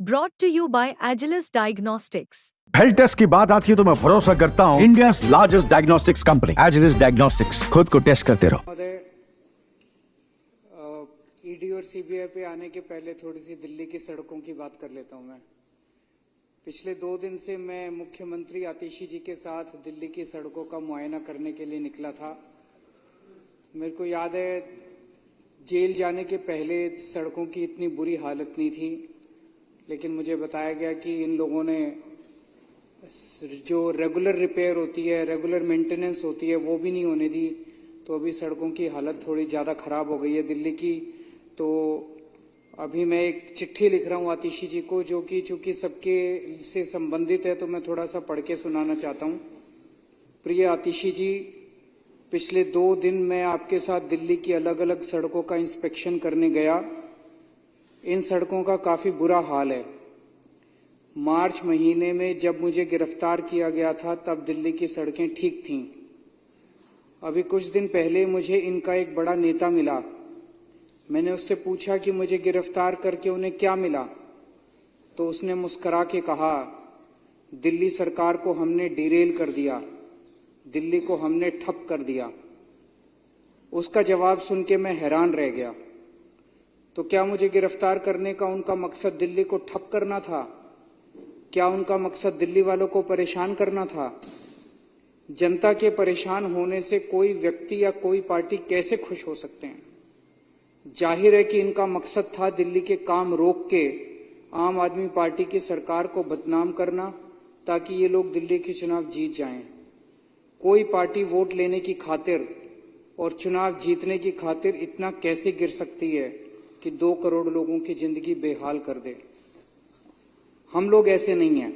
Brought to you by Agilus Diagnostics. Health test की बात आती है तो मैं भरोसा करता हूँ India largest diagnostics company Agilus Diagnostics. खुद को टेस्ट करते रहो। महोदय, ईडी और सीबीआई पे आने के पहले थोड़ी सी दिल्ली की सड़कों की बात कर लेता हूं। मैं पिछले 2 दिन से मैं मुख्यमंत्री आतिशी जी के साथ दिल्ली की सड़कों का मुआयना करने के लिए निकला था। मेरे को याद है जेल जाने के पहले सड़कों की इतनी बुरी हालत नहीं थी, लेकिन मुझे बताया गया कि इन लोगों ने जो रेगुलर रिपेयर होती है, रेगुलर मेंटेनेंस होती है, वो भी नहीं होने दी। तो अभी सड़कों की हालत थोड़ी ज्यादा खराब हो गई है दिल्ली की। तो अभी मैं एक चिट्ठी लिख रहा हूं आतिशी जी को, जो कि चूंकि सबके से संबंधित है, तो मैं थोड़ा सा पढ़ के सुनाना चाहता हूं। प्रिय आतिशी जी, पिछले 2 दिन मैं आपके साथ दिल्ली की अलग अलग सड़कों का इंस्पेक्शन करने गया। इन सड़कों का काफी बुरा हाल है। मार्च महीने में जब मुझे गिरफ्तार किया गया था तब दिल्ली की सड़कें ठीक थीं। अभी कुछ दिन पहले मुझे इनका एक बड़ा नेता मिला। मैंने उससे पूछा कि मुझे गिरफ्तार करके उन्हें क्या मिला, तो उसने मुस्कुरा के कहा, दिल्ली सरकार को हमने डिरेल कर दिया, दिल्ली को हमने ठप कर दिया। उसका जवाब सुन के मैं हैरान रह गया। तो क्या मुझे गिरफ्तार करने का उनका मकसद दिल्ली को ठप करना था? क्या उनका मकसद दिल्ली वालों को परेशान करना था? जनता के परेशान होने से कोई व्यक्ति या कोई पार्टी कैसे खुश हो सकते हैं? जाहिर है कि इनका मकसद था दिल्ली के काम रोक के आम आदमी पार्टी की सरकार को बदनाम करना, ताकि ये लोग दिल्ली के चुनाव जीत जाएं। कोई पार्टी वोट लेने की खातिर और चुनाव जीतने की खातिर इतना कैसे गिर सकती है कि 2 करोड़ लोगों की जिंदगी बेहाल कर दे? हम लोग ऐसे नहीं हैं।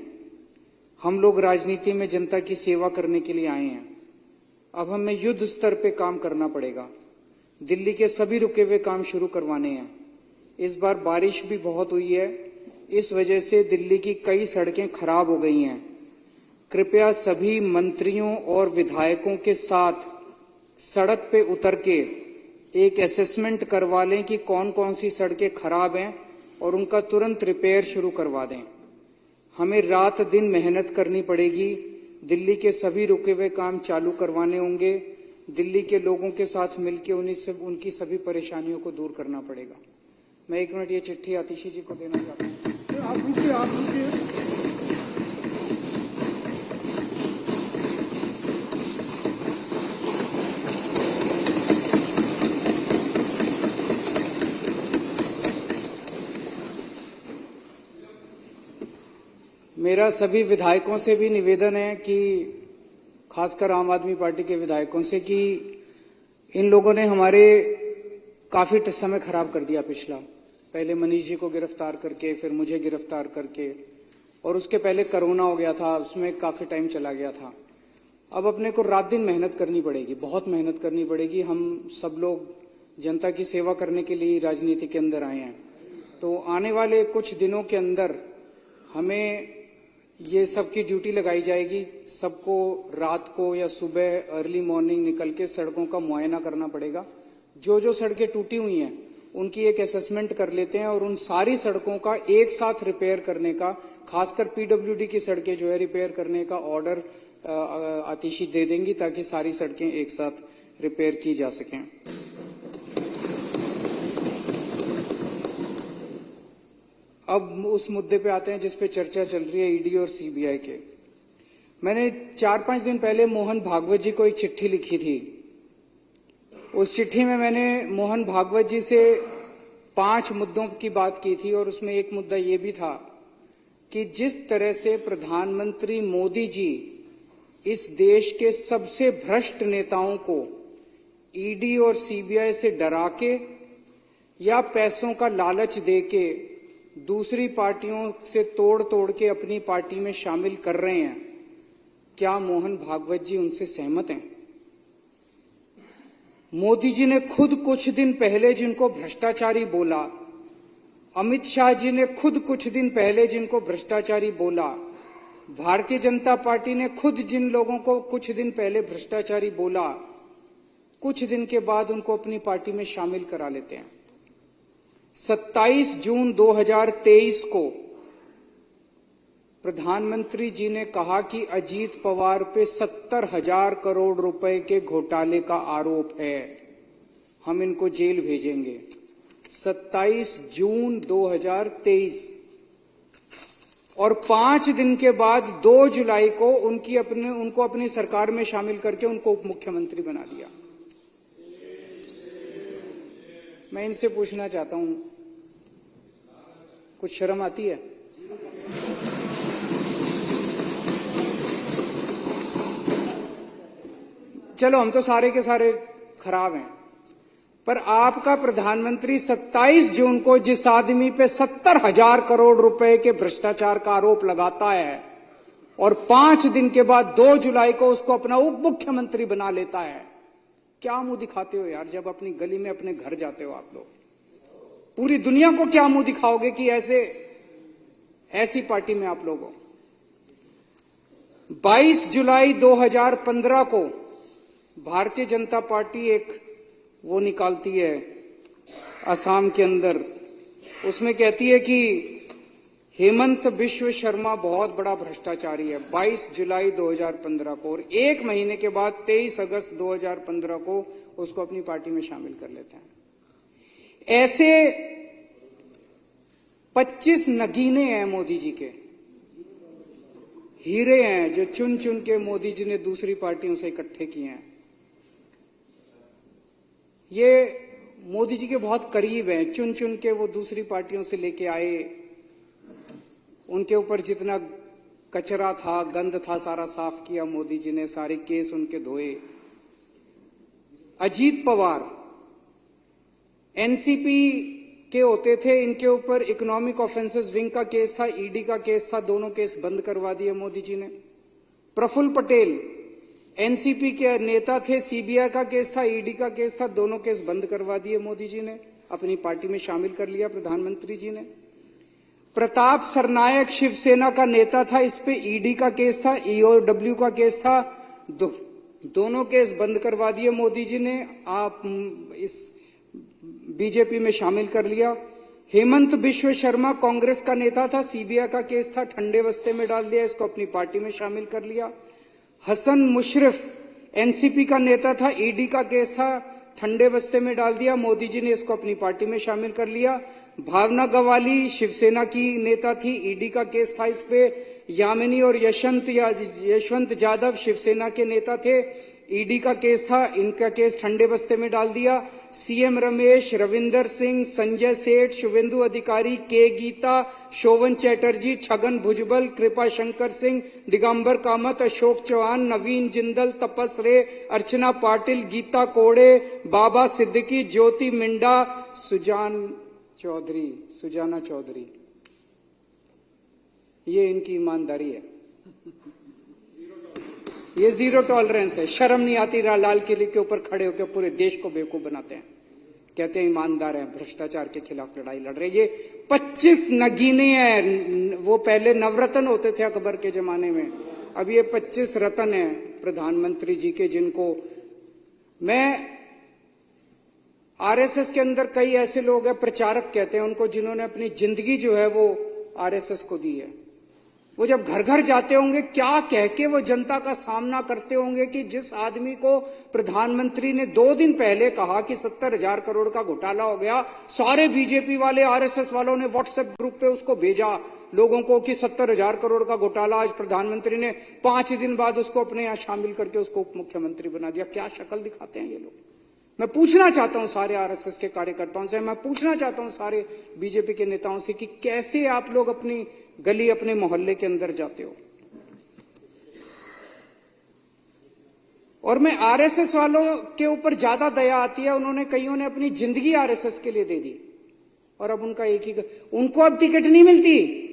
हम लोग राजनीति में जनता की सेवा करने के लिए आए हैं। अब हमें युद्ध स्तर पे काम करना पड़ेगा। दिल्ली के सभी रुके हुए काम शुरू करवाने हैं। इस बार बारिश भी बहुत हुई है, इस वजह से दिल्ली की कई सड़कें खराब हो गई हैं। कृपया सभी मंत्रियों और विधायकों के साथ सड़क पे उतर के एक असेसमेंट करवा लें कि कौन कौन सी सड़कें खराब हैं और उनका तुरंत रिपेयर शुरू करवा दें। हमें रात दिन मेहनत करनी पड़ेगी। दिल्ली के सभी रुके हुए काम चालू करवाने होंगे। दिल्ली के लोगों के साथ मिलकर उनकी सभी परेशानियों को दूर करना पड़ेगा। मैं 1 मिनट ये चिट्ठी आतिशी जी को देना चाहता हूँ। आप रुकिए। मेरा सभी विधायकों से भी निवेदन है कि खासकर आम आदमी पार्टी के विधायकों से, कि इन लोगों ने हमारे काफी समय खराब कर दिया पिछला। पहले मनीष जी को गिरफ्तार करके, फिर मुझे गिरफ्तार करके, और उसके पहले कोरोना हो गया था, उसमें काफी टाइम चला गया था। अब अपने को रात दिन मेहनत करनी पड़ेगी, बहुत मेहनत करनी पड़ेगी। हम सब लोग जनता की सेवा करने के लिए राजनीति के अंदर आए हैं। तो आने वाले कुछ दिनों के अंदर हमें ये सबकी ड्यूटी लगाई जाएगी। सबको रात को या सुबह अर्ली मॉर्निंग निकल के सड़कों का मुआयना करना पड़ेगा। जो जो सड़कें टूटी हुई हैं उनकी एक असेसमेंट कर लेते हैं और उन सारी सड़कों का एक साथ रिपेयर करने का, खासकर पीडब्ल्यूडी की सड़कें जो है रिपेयर करने का ऑर्डर आतिशी दे देंगी, ताकि सारी सड़कें एक साथ रिपेयर की जा सकें। अब उस मुद्दे पे आते हैं जिस पे चर्चा चल रही है, ईडी और सीबीआई के। मैंने 4-5 दिन पहले मोहन भागवत जी को एक चिट्ठी लिखी थी। उस चिट्ठी में मैंने मोहन भागवत जी से 5 मुद्दों की बात की थी, और उसमें एक मुद्दा ये भी था कि जिस तरह से प्रधानमंत्री मोदी जी इस देश के सबसे भ्रष्ट नेताओं को ईडी और सीबीआई से डरा के या पैसों का लालच दे के दूसरी पार्टियों से तोड़ के अपनी पार्टी में शामिल कर रहे हैं, क्या मोहन भागवत जी उनसे सहमत हैं? मोदी जी ने खुद कुछ दिन पहले जिनको भ्रष्टाचारी बोला, अमित शाह जी ने खुद कुछ दिन पहले जिनको भ्रष्टाचारी बोला, भारतीय जनता पार्टी ने खुद जिन लोगों को कुछ दिन पहले भ्रष्टाचारी बोला, कुछ दिन के बाद उनको अपनी पार्टी में शामिल करा लेते हैं। 27 जून 2023 को प्रधानमंत्री जी ने कहा कि अजीत पवार पे 70,000 करोड़ रुपए के घोटाले का आरोप है, हम इनको जेल भेजेंगे। 27 जून 2023 और 5 दिन के बाद 2 जुलाई को उनको अपनी सरकार में शामिल करके उनको उप मुख्यमंत्री बना दिया। मैं इनसे पूछना चाहता हूं, कुछ शर्म आती है? चलो हम तो सारे के सारे खराब हैं, पर आपका प्रधानमंत्री 27 जून को जिस आदमी पे 70,000 करोड़ रुपए के भ्रष्टाचार का आरोप लगाता है और 5 दिन के बाद 2 जुलाई को उसको अपना उप मुख्यमंत्री बना लेता है, क्या मुंह दिखाते हो यार? जब अपनी गली में अपने घर जाते हो आप लोग, पूरी दुनिया को क्या मुंह दिखाओगे कि ऐसी पार्टी में आप लोग हो? 22 जुलाई 2015 को भारतीय जनता पार्टी एक वो निकालती है असम के अंदर, उसमें कहती है कि हेमंत बिश्व शर्मा बहुत बड़ा भ्रष्टाचारी है। 22 जुलाई 2015 को, और 1 महीने के बाद 23 अगस्त 2015 को उसको अपनी पार्टी में शामिल कर लेते हैं। ऐसे 25 नगीने हैं मोदी जी के, हीरे हैं जो चुन चुन के मोदी जी ने दूसरी पार्टियों से इकट्ठे किए हैं। ये मोदी जी के बहुत करीब हैं, चुन चुन के वो दूसरी पार्टियों से लेके आए, उनके ऊपर जितना कचरा था, गंद था, सारा साफ किया मोदी जी ने, सारे केस उनके धोए। अजीत पवार एनसीपी के होते थे, इनके ऊपर इकोनॉमिक ऑफेंसेस विंग का केस था, ईडी का केस था, दोनों केस बंद करवा दिए मोदी जी ने। प्रफुल्ल पटेल एनसीपी के नेता थे, सीबीआई का केस था, ईडी का केस था, दोनों केस बंद करवा दिए मोदी जी ने, अपनी पार्टी में शामिल कर लिया प्रधानमंत्री जी ने। प्रताप सरनायक शिवसेना का नेता था, इस पे ईडी का केस था, ईओडब्ल्यू का केस था, दोनों केस बंद करवा दिए मोदी जी ने, आप इस बीजेपी में शामिल कर लिया। हेमंत बिश्व शर्मा कांग्रेस का नेता था, सीबीआई का केस था, ठंडे बस्ते में डाल दिया, इसको अपनी पार्टी में शामिल कर लिया। हसन मुशर्रफ एनसीपी का नेता था, ईडी का केस था, ठंडे बस्ते में डाल दिया, मोदी जी ने इसको अपनी पार्टी में शामिल कर लिया। भावना गवाली शिवसेना की नेता थी, ईडी का केस था इस पे। यामिनी और यशवंत जाधव शिवसेना के नेता थे, ईडी का केस था, इनका केस ठंडे बस्ते में डाल दिया। सीएम रमेश, रविंदर सिंह, संजय सेठ, शुभेंदु अधिकारी, के गीता, शोभन चैटर्जी, छगन भुजबल, कृपा शंकर सिंह, दिगंबर कामत, अशोक चौहान, नवीन जिंदल, तपस रे, अर्चना पाटिल, गीता कोड़े, बाबा सिद्दीकी, ज्योति मिंडा, सुजाना चौधरी, ये इनकी ईमानदारी है, ये जीरो टॉलरेंस है। शर्म नहीं आती, लाल किले के ऊपर खड़े होकर पूरे देश को बेवकूफ बनाते हैं, कहते हैं ईमानदार हैं, भ्रष्टाचार के खिलाफ लड़ाई लड़ रहे। ये 25 नगीने हैं, वो पहले नवरत्न होते थे अकबर के जमाने में, अब ये 25 रत्न हैं प्रधानमंत्री जी के, जिनको मैं आरएसएस के अंदर कई ऐसे लोग हैं, प्रचारक कहते हैं उनको, जिन्होंने अपनी जिंदगी जो है वो आरएसएस को दी है। वो जब घर घर जाते होंगे, क्या कह के वो जनता का सामना करते होंगे कि जिस आदमी को प्रधानमंत्री ने 2 दिन पहले कहा कि 70,000 करोड़ का घोटाला हो गया, सारे बीजेपी वाले, आरएसएस वालों ने व्हाट्सएप ग्रुप पे उसको भेजा लोगों को कि 70,000 करोड़ का घोटाला, आज प्रधानमंत्री ने 5 दिन बाद उसको अपने यहां शामिल करके उसको उप मुख्यमंत्री बना दिया। क्या शक्ल दिखाते हैं ये लोग? मैं पूछना चाहता हूं सारे आरएसएस के कार्यकर्ताओं से, मैं पूछना चाहता हूं सारे बीजेपी के नेताओं से कि कैसे आप लोग अपनी गली, अपने मोहल्ले के अंदर जाते हो? और मैं आरएसएस वालों के ऊपर ज्यादा दया आती है, उन्होंने कईयों ने अपनी जिंदगी आरएसएस के लिए दे दी और अब उनका एक ही, उनको अब टिकट नहीं मिलती।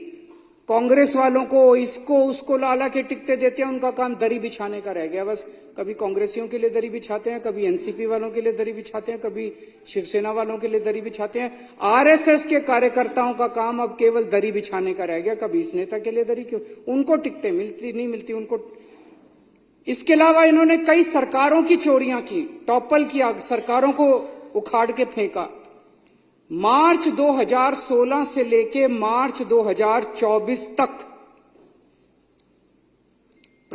कांग्रेस वालों को इसको उसको लाला के टिकटें देते हैं, उनका काम दरी बिछाने का रह गया बस। कभी कांग्रेसियों के लिए दरी बिछाते हैं, कभी एनसीपी वालों के लिए दरी बिछाते हैं, कभी शिवसेना वालों के लिए दरी बिछाते हैं। आरएसएस के कार्यकर्ताओं का काम अब केवल दरी बिछाने का रह गया, कभी इस नेता के लिए दरी, क्यों उनको टिकटें मिलती नहीं मिलती उनको। इसके अलावा इन्होंने कई सरकारों की चोरियां की, टॉपल किया, सरकारों को उखाड़ के फेंका। मार्च 2016 से लेके मार्च 2024 तक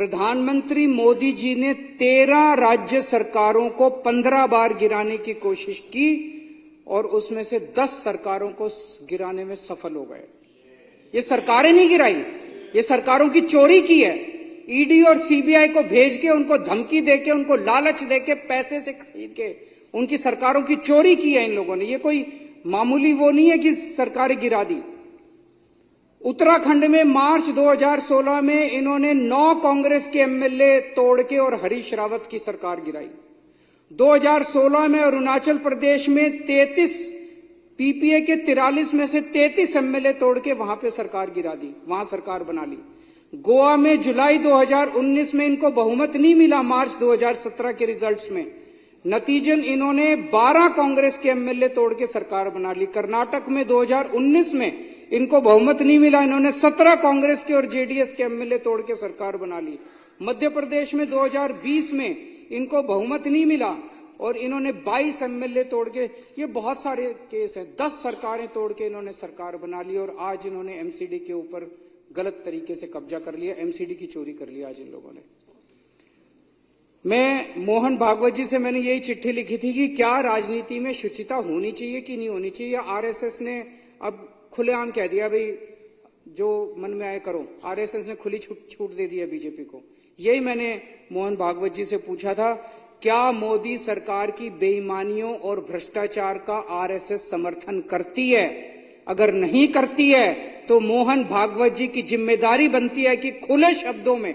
प्रधानमंत्री मोदी जी ने 13 राज्य सरकारों को 15 बार गिराने की कोशिश की और उसमें से 10 सरकारों को गिराने में सफल हो गए। ये सरकारें नहीं गिराई, ये सरकारों की चोरी की है। ईडी और सीबीआई को भेज के, उनको धमकी देके, उनको लालच देके, पैसे से खरीद के उनकी सरकारों की चोरी की है इन लोगों ने। ये कोई मामूली वो नहीं है कि सरकारें गिरा दी। उत्तराखंड में मार्च 2016 में इन्होंने 9 कांग्रेस के एमएलए तोड़ के और हरीश रावत की सरकार गिराई। 2016 में अरुणाचल प्रदेश में 33 पीपीए के 43 में से 33 एमएलए तोड़ के वहां पे सरकार गिरा दी, वहां सरकार बना ली। गोवा में जुलाई 2019 में इनको बहुमत नहीं मिला मार्च 2017 के रिजल्ट्स में, नतीजन इन्होंने 12 कांग्रेस के एमएलए तोड़ के सरकार बना ली। कर्नाटक में 2019 में इनको बहुमत नहीं मिला, इन्होंने 17 कांग्रेस के और जेडीएस के एमएलए तोड़ के सरकार बना ली। मध्य प्रदेश में 2020 में इनको बहुमत नहीं मिला और इन्होंने 22 एमएलए तोड़ के, ये बहुत सारे केस हैं, 10 सरकारें तोड़ के इन्होंने सरकार बना ली और आज इन्होंने एमसीडी के ऊपर गलत तरीके से कब्जा कर लिया, एमसीडी की चोरी कर लिया आज इन लोगों ने। मैं मोहन भागवत जी से मैंने यही चिट्ठी लिखी थी कि क्या राजनीति में शुचिता होनी चाहिए कि नहीं होनी चाहिए। आरएसएस ने अब खुलेआम कह दिया भाई जो मन में आए करो, आरएसएस ने खुली छूट दे दी है बीजेपी को। यही मैंने मोहन भागवत जी से पूछा था, क्या मोदी सरकार की बेईमानियों और भ्रष्टाचार का आरएसएस समर्थन करती है? अगर नहीं करती है तो मोहन भागवत जी की जिम्मेदारी बनती है कि खुले शब्दों में,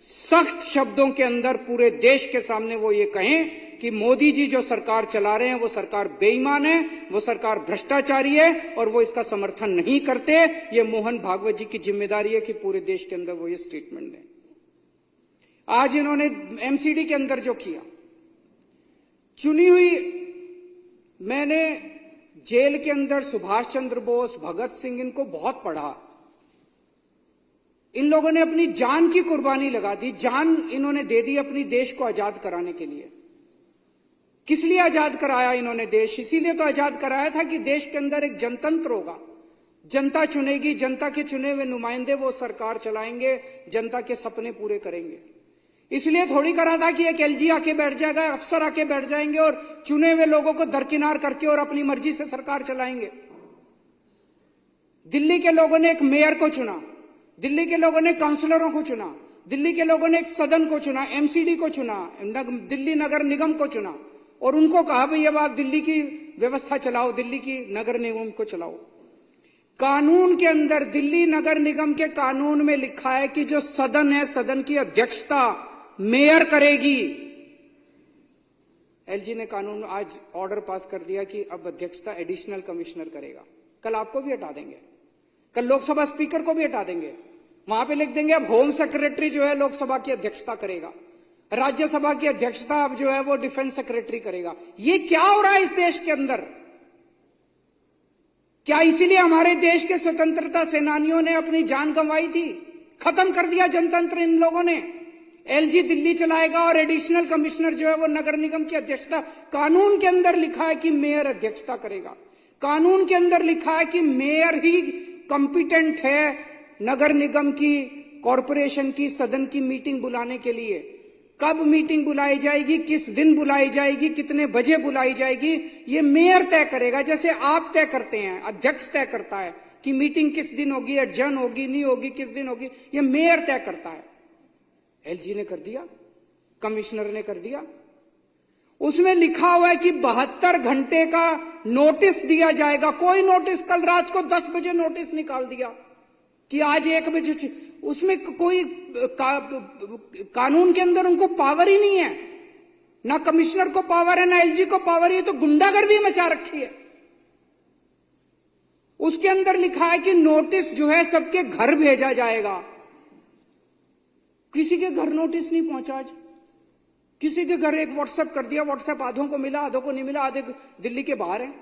सख्त शब्दों के अंदर पूरे देश के सामने वो ये कहें कि मोदी जी जो सरकार चला रहे हैं वो सरकार बेईमान है, वो सरकार भ्रष्टाचारी है और वो इसका समर्थन नहीं करते। ये मोहन भागवत जी की जिम्मेदारी है कि पूरे देश के अंदर वो ये स्टेटमेंट दें। आज इन्होंने एमसीडी के अंदर जो किया, चुनी हुई, मैंने जेल के अंदर सुभाष चंद्र बोस, भगत सिंह, इनको बहुत पढ़ा। इन लोगों ने अपनी जान की कुर्बानी लगा दी, जान इन्होंने दे दी अपनी देश को आजाद कराने के लिए। किस लिए आजाद कराया इन्होंने देश? इसीलिए तो आजाद कराया था कि देश के अंदर एक जनतंत्र होगा, जनता चुनेगी, जनता के चुने हुए नुमाइंदे वो सरकार चलाएंगे, जनता के सपने पूरे करेंगे। इसलिए थोड़ी करा था कि एक एलजी आके बैठ जाएगा, अफसर आके बैठ जाएंगे और चुने हुए लोगों को दरकिनार करके और अपनी मर्जी से सरकार चलाएंगे। दिल्ली के लोगों ने एक मेयर को चुना, दिल्ली के लोगों ने काउंसलरों को चुना, दिल्ली के लोगों ने एक सदन को चुना, एमसीडी को चुना, दिल्ली नगर निगम को चुना और उनको कहा भाई अब आप दिल्ली की व्यवस्था चलाओ, दिल्ली की नगर निगम को चलाओ। कानून के अंदर, दिल्ली नगर निगम के कानून में लिखा है कि जो सदन है, सदन की अध्यक्षता मेयर करेगी। एलजी ने कानून आज ऑर्डर पास कर दिया कि अब अध्यक्षता एडिशनल कमिश्नर करेगा। कल आपको भी हटा देंगे, कल लोकसभा स्पीकर को भी हटा देंगे, वहां पे लिख देंगे अब होम सेक्रेटरी जो है लोकसभा की अध्यक्षता करेगा, राज्यसभा की अध्यक्षता अब जो है वो डिफेंस सेक्रेटरी करेगा। ये क्या हो रहा है इस देश के अंदर? क्या इसीलिए हमारे देश के स्वतंत्रता सेनानियों ने अपनी जान गंवाई थी? खत्म कर दिया जनतंत्र इन लोगों ने। एलजी दिल्ली चलाएगा और एडिशनल कमिश्नर जो है वो नगर निगम की अध्यक्षता, कानून के अंदर लिखा है कि मेयर अध्यक्षता करेगा, कानून के अंदर लिखा है कि मेयर ही कॉम्पिटेंट है नगर निगम की, कॉरपोरेशन की, सदन की मीटिंग बुलाने के लिए। कब मीटिंग बुलाई जाएगी, किस दिन बुलाई जाएगी, कितने बजे बुलाई जाएगी, ये मेयर तय करेगा। जैसे आप तय करते हैं, अध्यक्ष तय करता है कि मीटिंग किस दिन होगी, एडजर्न होगी, नहीं होगी, किस दिन होगी, ये मेयर तय करता है। एलजी ने कर दिया, कमिश्नर ने कर दिया। उसमें लिखा हुआ है कि 72 घंटे का नोटिस दिया जाएगा। कोई नोटिस, कल रात को 10 बजे नोटिस निकाल दिया कि आज 1 बजे, उसमें कोई कानून के अंदर उनको पावर ही नहीं है, ना कमिश्नर को पावर है, ना एलजी को पावर है, तो गुंडागर्दी मचा रखी है। उसके अंदर लिखा है कि नोटिस जो है सबके घर भेजा जाएगा। किसी के घर नोटिस नहीं पहुंचा आज, किसी के घर एक व्हाट्सएप कर दिया, व्हाट्सएप आधों को मिला, आधों को नहीं मिला, आधे दिल्ली के बाहर हैं।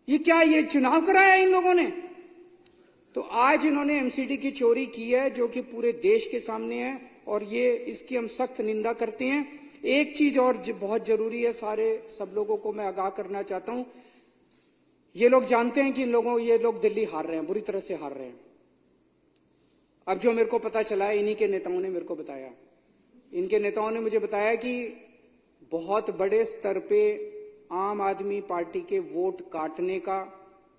ये क्या, ये चुनाव कराया इन लोगों ने? तो आज इन्होंने एमसीडी की चोरी की है जो कि पूरे देश के सामने है और ये इसकी हम सख्त निंदा करते हैं। एक चीज और बहुत जरूरी है, सब लोगों को मैं आगाह करना चाहता हूं। ये लोग जानते हैं कि ये लोग दिल्ली हार रहे हैं, बुरी तरह से हार रहे हैं। अब जो मेरे को पता चला है, इन्हीं के नेताओं ने मेरे को बताया। इनके नेताओं ने मुझे बताया कि बहुत बड़े स्तर पे आम आदमी पार्टी के वोट काटने का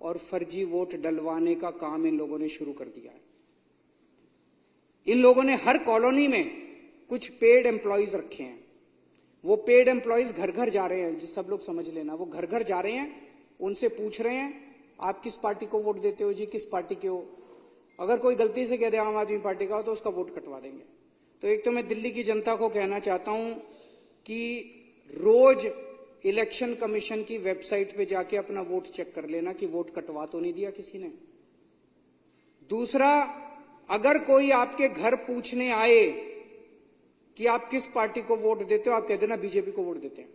और फर्जी वोट डलवाने का काम इन लोगों ने शुरू कर दिया है। इन लोगों ने हर कॉलोनी में कुछ पेड एम्प्लॉयज रखे हैं। वो पेड एम्प्लॉयज घर घर जा रहे हैं, जो सब लोग समझ लेना, वो घर घर जा रहे हैं, उनसे पूछ रहे हैं आप किस पार्टी को वोट देते हो जी, किस पार्टी के हो। अगर कोई गलती से कह दे आम आदमी पार्टी का हो तो उसका वोट कटवा देंगे। तो एक तो मैं दिल्ली की जनता को कहना चाहता हूं कि रोज इलेक्शन कमीशन की वेबसाइट पे जाके अपना वोट चेक कर लेना कि वोट कटवा तो नहीं दिया किसी ने। दूसरा, अगर कोई आपके घर पूछने आए कि आप किस पार्टी को वोट देते हो, आप कह देना बीजेपी को वोट देते हैं,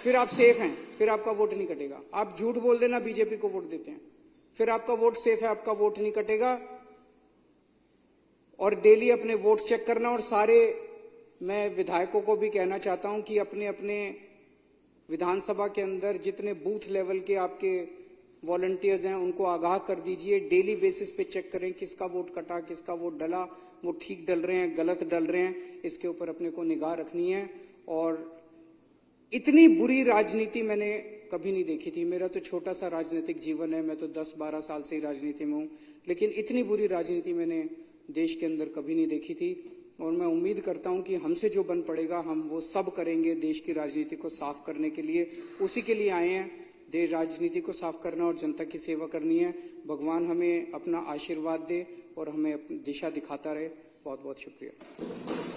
फिर आप सेफ हैं, फिर आपका वोट नहीं कटेगा। आप झूठ बोल देना बीजेपी को वोट देते हैं, फिर आपका वोट सेफ है, आपका वोट नहीं कटेगा। और डेली अपने वोट चेक करना। और सारे मैं विधायकों को भी कहना चाहता हूं कि अपने अपने विधानसभा के अंदर जितने बूथ लेवल के आपके वॉलंटियर्स हैं उनको आगाह कर दीजिए, डेली बेसिस पे चेक करें किसका वोट कटा, किसका वोट डला, वो ठीक डल रहे हैं, गलत डल रहे हैं, इसके ऊपर अपने को निगाह रखनी है। और इतनी बुरी राजनीति मैंने कभी नहीं देखी थी। मेरा तो छोटा सा राजनीतिक जीवन है, मैं तो 10-12 साल से ही राजनीति में हूं, लेकिन इतनी बुरी राजनीति मैंने देश के अंदर कभी नहीं देखी थी। और मैं उम्मीद करता हूं कि हमसे जो बन पड़ेगा हम वो सब करेंगे देश की राजनीति को साफ करने के लिए। उसी के लिए आए हैं, देश राजनीति को साफ करना और जनता की सेवा करनी है। भगवान हमें अपना आशीर्वाद दे और हमें अपनी दिशा दिखाता रहे। बहुत बहुत शुक्रिया।